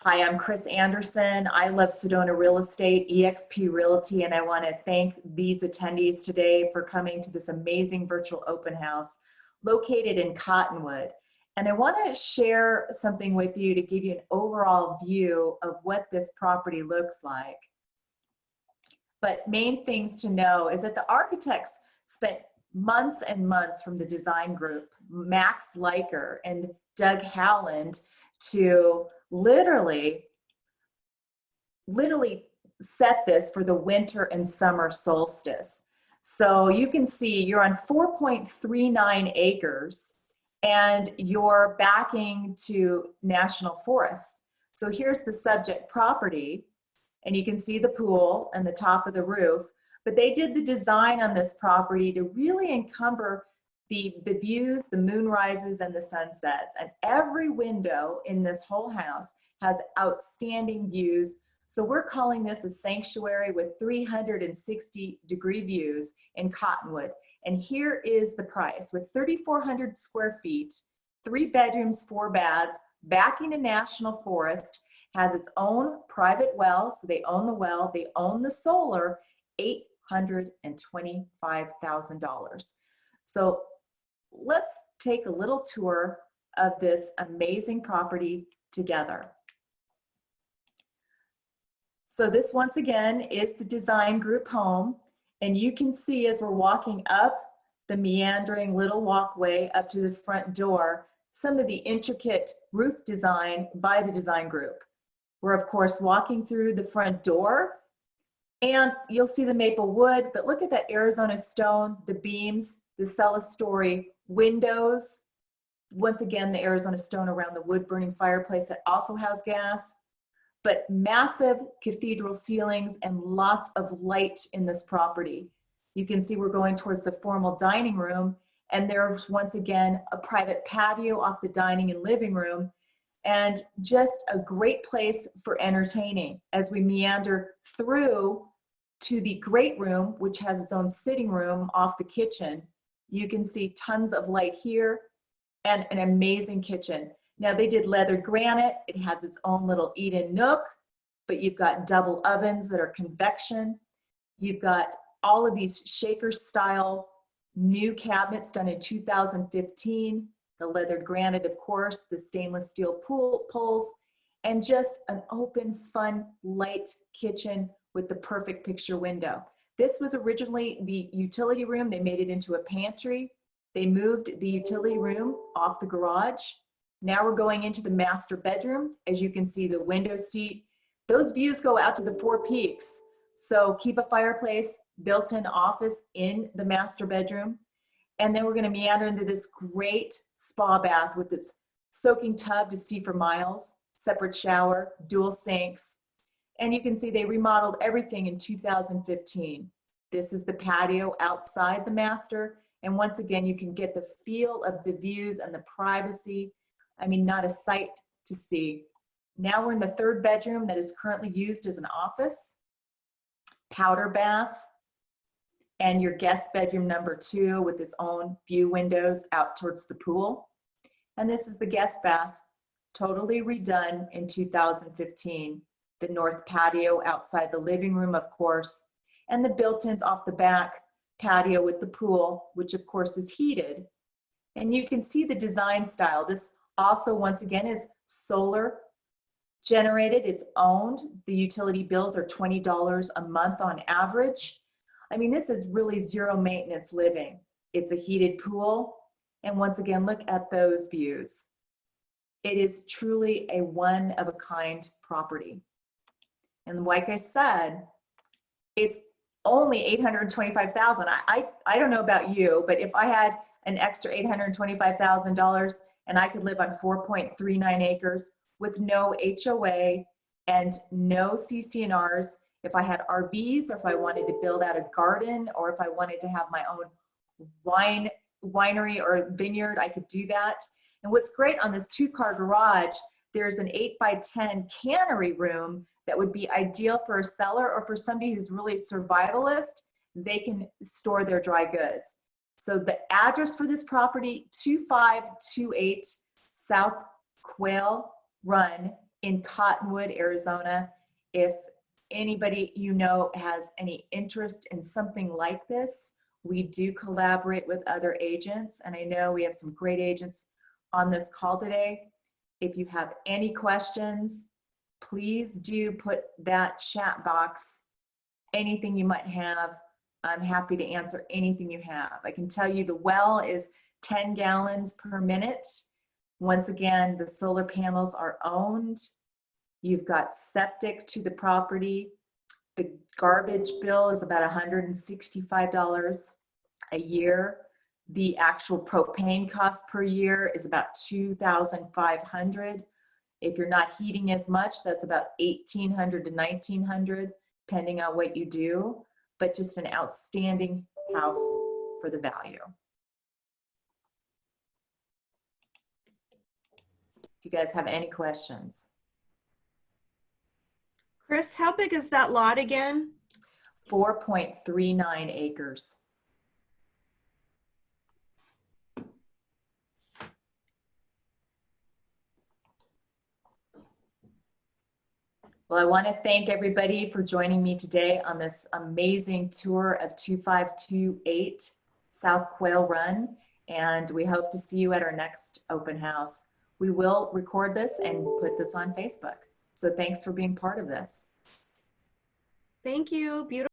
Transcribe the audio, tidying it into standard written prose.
Hi, I'm Chris Anderson. I love Sedona Real Estate, eXp Realty, and I want to thank these attendees today for coming to this amazing virtual open house located in Cottonwood. And I want to share something with you to give you an overall view of what this property looks like. But main things to know is that the architects spent months and months from the design group, Max Leiker and Doug Howland, to literally set this for the winter and summer solstice. So you can see you're on 4.39 acres and you're backing to national forests. So here's the subject property, and you can see the pool and the top of the roof, but they did the design on this property to really encumber the views, the moon rises and the sunsets. And every window in this whole house has outstanding views. So we're calling this a sanctuary with 360-degree views in Cottonwood. And here is the price. With 3,400 square feet, 3 bedrooms, 4 baths, backing a national forest, has its own private well, so they own the well, they own the solar, $825,000. So let's take a little tour of this amazing property together. So this, once again, is the design group home, and you can see as we're walking up the meandering little walkway up to the front door, some of the intricate roof design by the design group. We're of course walking through the front door, and you'll see the maple wood, but look at that Arizona stone, the beams, the cell-story windows. Once again, the Arizona stone around the wood-burning fireplace that also has gas, but massive cathedral ceilings and lots of light in this property. You can see we're going towards the formal dining room, and there's once again a private patio off the dining and living room, and just a great place for entertaining as we meander through to the great room, which has its own sitting room off the kitchen. You can see tons of light here and an amazing kitchen. Now they did leather granite. It has its own little eat-in nook, but you've got double ovens that are convection. You've got all of these shaker style new cabinets done in 2015, the leather granite, of course, the stainless steel pulls, and just an open, fun, light kitchen with the perfect picture window. This was originally the utility room. They made it into a pantry. They moved the utility room off the garage. Now we're going into the master bedroom. As you can see, the window seat, those views go out to the Four Peaks. So keep a fireplace, built-in office in the master bedroom. And then we're gonna meander into this great spa bath with this soaking tub to see for miles, separate shower, dual sinks. And you can see they remodeled everything in 2015. This is the patio outside the master. And once again, you can get the feel of the views and the privacy. I mean, not a sight to see. Now we're in the 3rd bedroom that is currently used as an office, powder bath, and your guest bedroom number 2 with its own view windows out towards the pool. And this is the guest bath, totally redone in 2015. The north patio outside the living room, of course, and the built-ins off the back patio with the pool, which of course is heated. And you can see the design style. This also, once again, is solar generated. It's owned. The utility bills are $20 a month on average. I mean, this is really zero maintenance living. It's a heated pool. And once again, look at those views. It is truly a one-of-a-kind property. And like I said, it's only $825,000. I don't know about you, but if I had an extra $825,000 and I could live on 4.39 acres with no HOA and no CC&Rs, if I had RVs, or if I wanted to build out a garden, or if I wanted to have my own winery or vineyard, I could do that. And what's great on this 2-car garage, there's an 8x10 cannery room that would be ideal for a seller or for somebody who's really survivalist. They can store their dry goods. So the address for this property, 2528 South Quail Run in Cottonwood, Arizona. If anybody you know has any interest in something like this, we do collaborate with other agents, and I know we have some great agents on this call today. If you have any questions, please do put that chat box, anything you might have. I'm happy to answer anything you have. I can tell you the well is 10 gallons per minute. Once again, the solar panels are owned. You've got septic to the property. The garbage bill is about $165 a year. The actual propane cost per year is about $2,500. If you're not heating as much, that's about $1,800 to $1,900, depending on what you do, but just an outstanding house for the value. Do you guys have any questions? Chris, how big is that lot again? 4.39 acres. Well, I want to thank everybody for joining me today on this amazing tour of 2528 South Quail Run, and we hope to see you at our next open house. We will record this and put this on Facebook. So thanks for being part of this. Thank you. Beautiful.